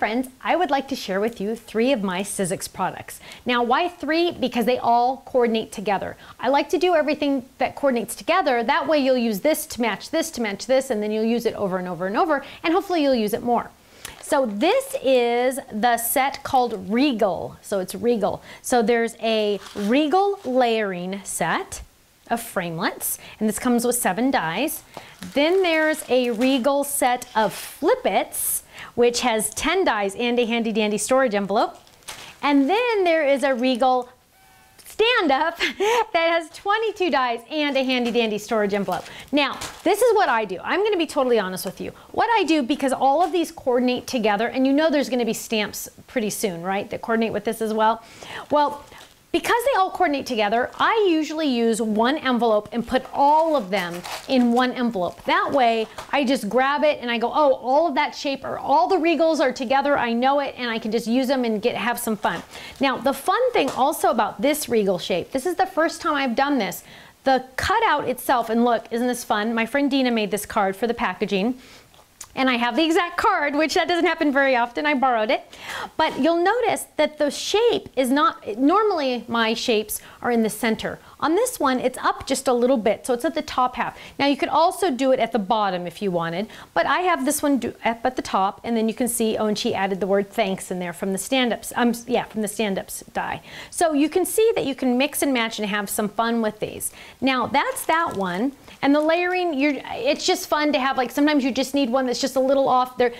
friends, I would like to share with you 3 of my Sizzix products. Now, why 3? Because they all coordinate together. I like to do everything that coordinates together. That way you'll use this to match this, and then you'll use it over and over and over, and hopefully you'll use it more. So this is the set called Regal. So it's Regal. So there's a Regal layering set of framelits, and this comes with 7 dies. Then there's a Regal set of flippets, which has 10 dies and a handy dandy storage envelope. And then there is a Regal Standup that has 22 dies and a handy dandy storage envelope. Now, this is what I do. I'm going to be totally honest with you. What I do, because all of these coordinate together, and you know there's going to be stamps pretty soon, right, that coordinate with this as well. Well, because they all coordinate together, I usually use one envelope and put all of them in one envelope. That way, I just grab it and I go, oh, all of that shape or all the Regals are together, I know it, and I can just use them and have some fun. Now, the fun thing also about this Regal shape, this is the first time I've done this. The cutout itself, and look, isn't this fun? My friend Dina made this card for the packaging. And I have the exact card, which that doesn't happen very often. I borrowed it. But you'll notice that the shape is not, normally my shapes are in the center. On this one, it's up just a little bit, so it's at the top half. Now you could also do it at the bottom if you wanted, but I have this one up at the top, and then you can see, oh, and she added the word thanks in there from the Stand-Ups, from the Stand-Ups die. So you can see that you can mix and match and have some fun with these. Now that's that one. And the layering, it's just fun to have, like sometimes you just need one that's just a little off there.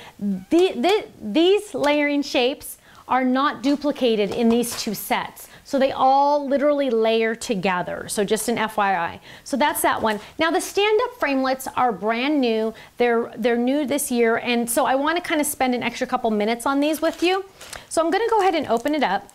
These layering shapes are not duplicated in these 2 sets. So they all literally layer together. So just an FYI. So that's that one. Now the stand-up framelits are brand new. They're new this year. And so I want to kind of spend an extra couple minutes on these with you. So I'm going to go ahead and open it up.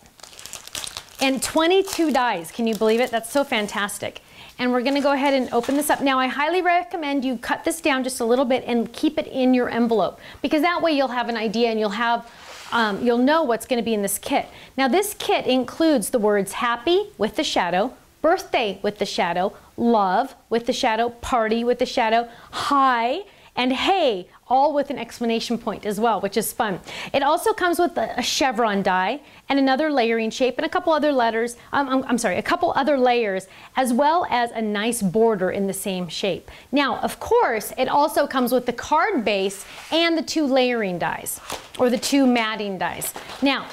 And 22 dies. Can you believe it? That's so fantastic. And we're going to go ahead and open this up. Now, I highly recommend you cut this down just a little bit and keep it in your envelope, because that way you'll have an idea and you'll know what's going to be in this kit. Now, this kit includes the words happy with the shadow, birthday with the shadow, love with the shadow, party with the shadow, hi, and hey, all with an exclamation point as well, which is fun. It also comes with a chevron die and another layering shape and a couple other letters, a couple other layers, as well as a nice border in the same shape. Now, of course, it also comes with the card base and the 2 layering dies, or the 2 matting dies. Now,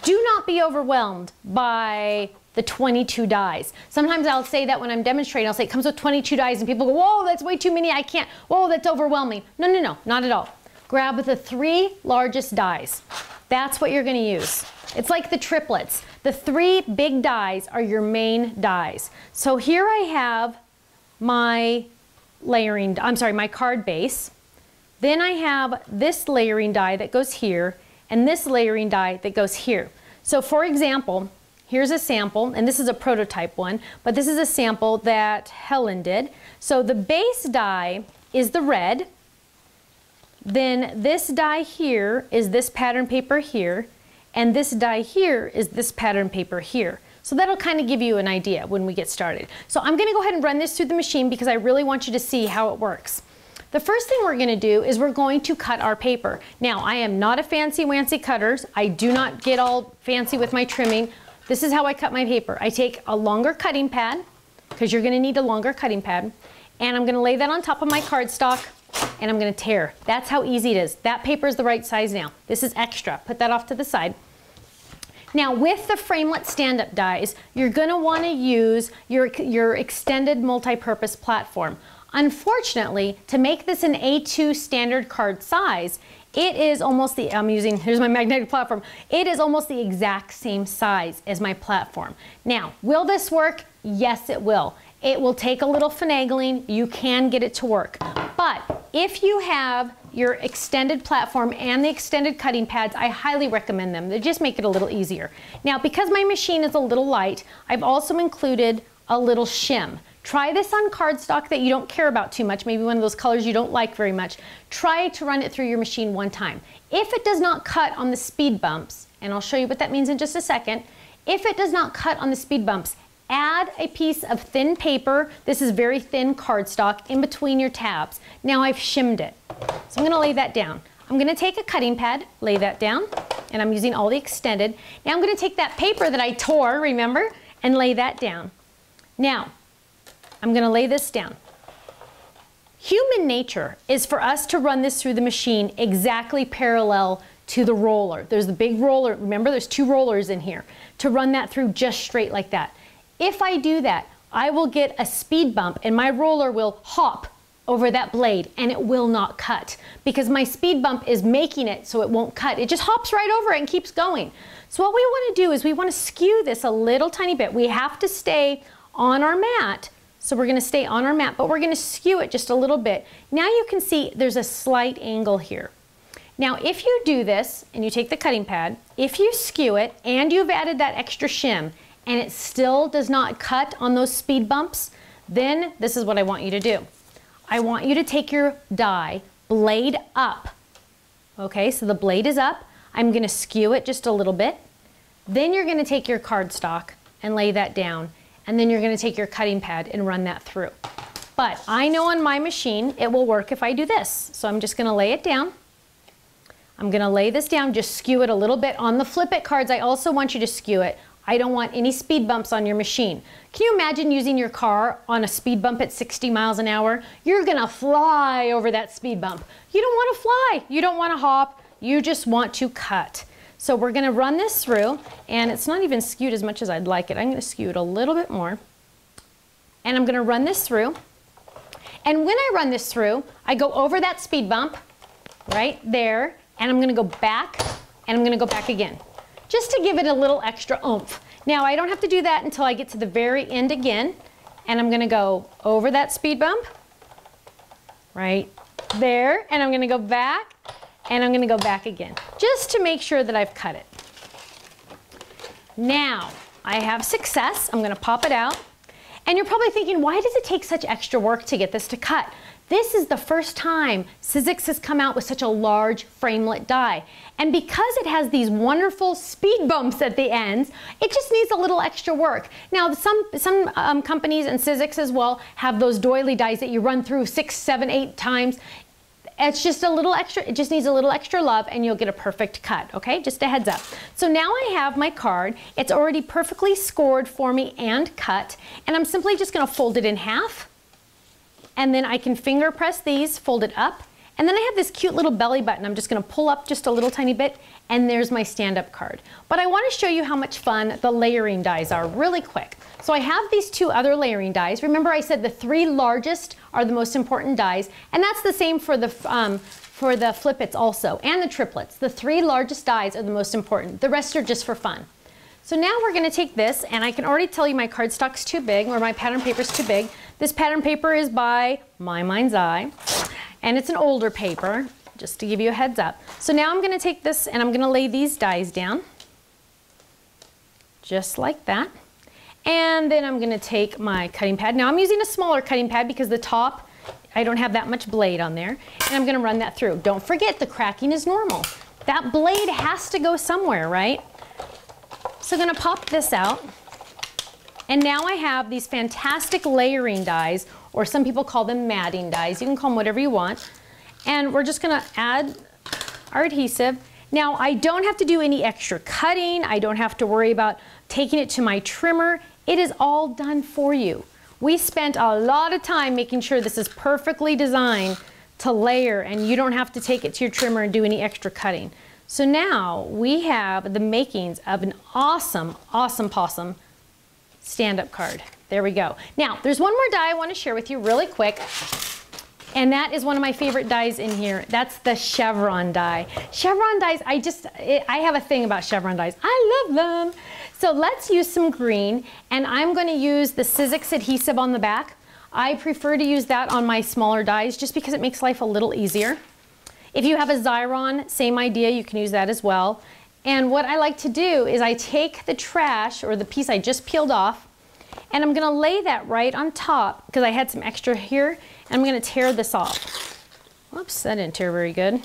do not be overwhelmed by the 22 dies. Sometimes I'll say that when I'm demonstrating, I'll say it comes with 22 dies and people go, whoa, that's way too many, I can't, whoa, that's overwhelming. No, no, no, not at all. Grab the 3 largest dies. That's what you're gonna use. It's like the triplets. The 3 big dies are your main dies. So here I have my my card base. Then I have this layering die that goes here and this layering die that goes here. So for example, here's a sample, and this is a prototype one, but this is a sample that Helen did. So the base die is the red, then this die here is this pattern paper here, and this die here is this pattern paper here. So that'll kind of give you an idea when we get started. So I'm gonna go ahead and run this through the machine because I really want you to see how it works. The first thing we're going to do is we're going to cut our paper. Now, I am not a fancy-wancy cutter. I do not get all fancy with my trimming. This is how I cut my paper. I take a longer cutting pad, because you're going to need a longer cutting pad, and I'm going to lay that on top of my cardstock, and I'm going to tear. That's how easy it is. That paper is the right size now. This is extra. Put that off to the side. Now, with the framelit stand-up dies, you're going to want to use your extended multi-purpose platform. Unfortunately, to make this an A2 standard card size, it is almost the, here's my magnetic platform, it is almost the exact same size as my platform. Now, will this work? Yes, it will. It will take a little finagling. You can get it to work. But if you have your extended platform and the extended cutting pads, I highly recommend them. They just make it a little easier. Now, because my machine is a little light, I've also included a little shim. Try this on cardstock that you don't care about too much, maybe one of those colors you don't like very much. Try to run it through your machine one time. If it does not cut on the speed bumps, and I'll show you what that means in just a second, if it does not cut on the speed bumps, add a piece of thin paper, this is very thin cardstock, in between your tabs. Now I've shimmed it. So I'm going to lay that down. I'm gonna take a cutting pad, lay that down, and I'm using all the extended. Now I'm gonna take that paper that I tore, remember, and lay that down. Now, I'm gonna lay this down. Human nature is for us to run this through the machine exactly parallel to the roller. There's the big roller, remember there's 2 rollers in here, to run that through just straight like that. If I do that, I will get a speed bump and my roller will hop over that blade and it will not cut because my speed bump is making it so it won't cut. It just hops right over it and keeps going. So what we want to do is we want to skew this a little tiny bit. We have to stay on our mat. So we're going to stay on our mat, but we're going to skew it just a little bit. Now you can see there's a slight angle here. Now if you do this and you take the cutting pad, if you skew it and you've added that extra shim and it still does not cut on those speed bumps, then this is what I want you to do. I want you to take your die blade up. Okay, so the blade is up. I'm going to skew it just a little bit. Then you're going to take your cardstock and lay that down. And then you're going to take your cutting pad and run that through. But I know on my machine it will work if I do this. So I'm just going to lay it down. I'm going to lay this down, just skew it a little bit. On the flip it cards, I also want you to skew it. I don't want any speed bumps on your machine. Can you imagine using your car on a speed bump at 60 miles an hour? You're going to fly over that speed bump. You don't want to fly. You don't want to hop. You just want to cut. So we're going to run this through, and it's not even skewed as much as I'd like it. I'm going to skew it a little bit more. And I'm going to run this through. And when I run this through, I go over that speed bump right there, and I'm going to go back, and I'm going to go back again, just to give it a little extra oomph. Now, I don't have to do that until I get to the very end again, and I'm going to go over that speed bump right there, and I'm going to go back, and I'm going to go back again, just to make sure that I've cut it. Now, I have success. I'm going to pop it out. And you're probably thinking, why does it take such extra work to get this to cut? This is the first time Sizzix has come out with such a large framelit die. And because it has these wonderful speed bumps at the ends, it just needs a little extra work. Now, some companies and Sizzix as well have those doily dies that you run through 6, 7, 8 times. It's just a little extra, it just needs a little extra love and you'll get a perfect cut, okay? Just a heads up. So now I have my card. It's already perfectly scored for me and cut. And I'm simply just gonna fold it in half. And then I can finger press these, fold it up. And then I have this cute little belly button. I'm just gonna pull up just a little tiny bit and there's my stand-up card. But I wanna show you how much fun the layering dies are really quick. So I have these 2 other layering dies. Remember I said the 3 largest are the most important dies, and that's the same for the flippets also, and the triplets. The 3 largest dies are the most important. The rest are just for fun. So now we're gonna take this, and I can already tell you my cardstock's too big, or my pattern paper's too big. This pattern paper is by My Mind's Eye, and it's an older paper, just to give you a heads up. So now I'm gonna take this, and I'm gonna lay these dies down, just like that. And then I'm going to take my cutting pad. Now I'm using a smaller cutting pad because the top, I don't have that much blade on there. And I'm going to run that through. Don't forget, the cracking is normal. That blade has to go somewhere, right? So I'm going to pop this out. And now I have these fantastic layering dies, or some people call them matting dies. You can call them whatever you want. And we're just going to add our adhesive. Now I don't have to do any extra cutting. I don't have to worry about taking it to my trimmer. It is all done for you. We spent a lot of time making sure this is perfectly designed to layer and you don't have to take it to your trimmer and do any extra cutting. So now we have the makings of an awesome, awesome possum stand-up card. There we go. Now there's one more die I want to share with you really quick. And that is one of my favorite dies in here. That's the Chevron die. Chevron dies, I have a thing about Chevron dies. I love them. So let's use some green, and I'm gonna use the Sizzix adhesive on the back. I prefer to use that on my smaller dies just because it makes life a little easier. If you have a Xyron, same idea, you can use that as well. And what I like to do is I take the trash, or the piece I just peeled off, and I'm gonna lay that right on top because I had some extra here, and I'm gonna tear this off. Whoops, that didn't tear very good.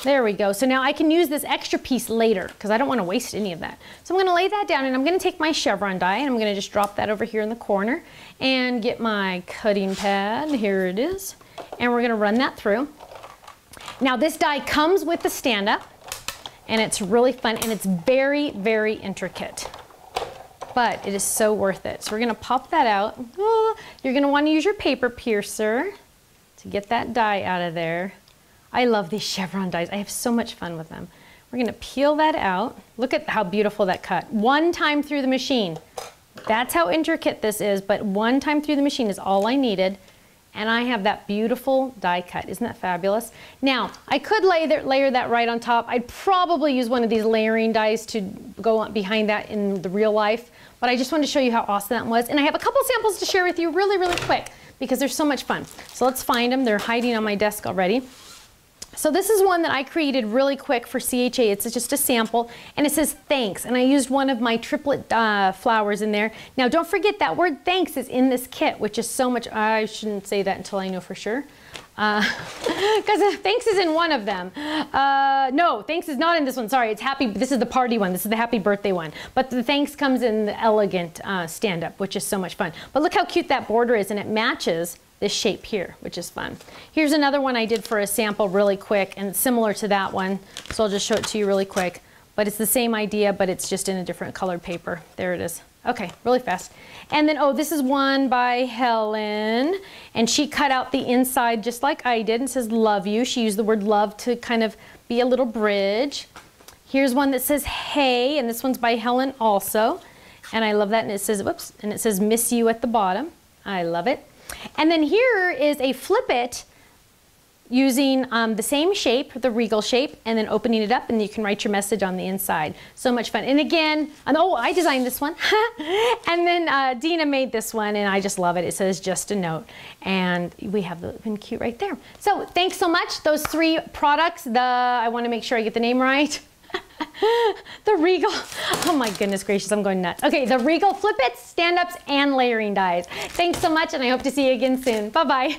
There we go. So now I can use this extra piece later because I don't want to waste any of that. So I'm going to lay that down, and I'm going to take my Chevron die, and I'm going to just drop that over here in the corner and get my cutting pad. Here it is. And we're going to run that through. Now this die comes with the stand-up, and it's really fun, and it's very, very intricate. But it is so worth it. So we're gonna pop that out. Oh, you're gonna wanna use your paper piercer to get that die out of there. I love these Chevron dies. I have so much fun with them. We're gonna peel that out. Look at how beautiful that cut. One time through the machine. That's how intricate this is, but one time through the machine is all I needed. And I have that beautiful die cut. Isn't that fabulous? Now, I could layer that right on top. I'd probably use one of these layering dies to go on behind that in the real life, but I just wanted to show you how awesome that was. And I have a couple samples to share with you really, really quick because they're so much fun. So let's find them. They're hiding on my desk already. So this is one that I created really quick for CHA. It's just a sample, and it says thanks, and I used one of my triplet flowers in there. Now don't forget that word thanks is in this kit, which is so much, I shouldn't say that until I know for sure. Because thanks is in one of them. No, thanks is not in this one, sorry, it's happy, this is the party one, this is the happy birthday one. But the thanks comes in the elegant stand-up, which is so much fun. But look how cute that border is, and it matches this shape here, which is fun. Here's another one I did for a sample really quick, and it's similar to that one, so I'll just show it to you really quick. But it's the same idea, but it's just in a different colored paper. There it is. Okay, really fast. And then, oh, this is one by Helen, and she cut out the inside just like I did, and says love you. She used the word love to kind of be a little bridge. Here's one that says hey, and this one's by Helen also. And I love that, and it says, whoops, and it says miss you at the bottom. I love it. And then here is a flip it using the same shape, the regal shape, and then opening it up, and you can write your message on the inside. So much fun. And again, oh, I designed this one. And then Dina made this one, and I just love it. It says just a note. And we have the pin cute right there. So thanks so much. Those 3 products, I want to make sure I get the name right. The Regal, oh my goodness gracious, I'm going nuts. Okay, the Regal Flip Its, Stand-Ups, and Layering Dies. Thanks so much, and I hope to see you again soon. Bye-bye.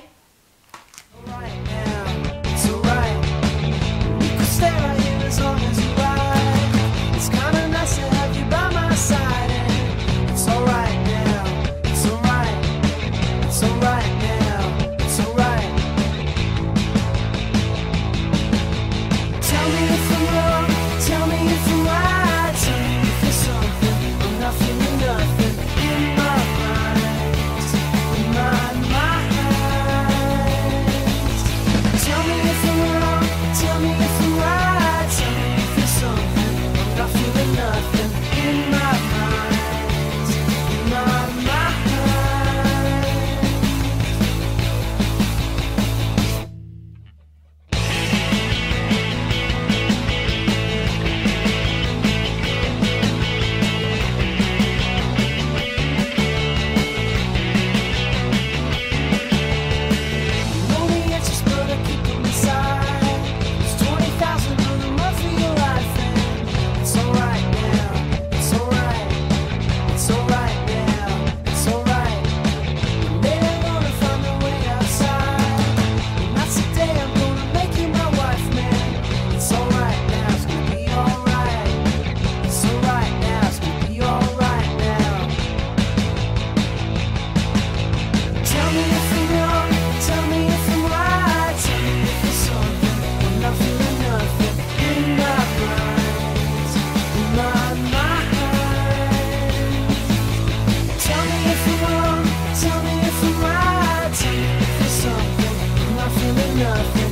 Nothing.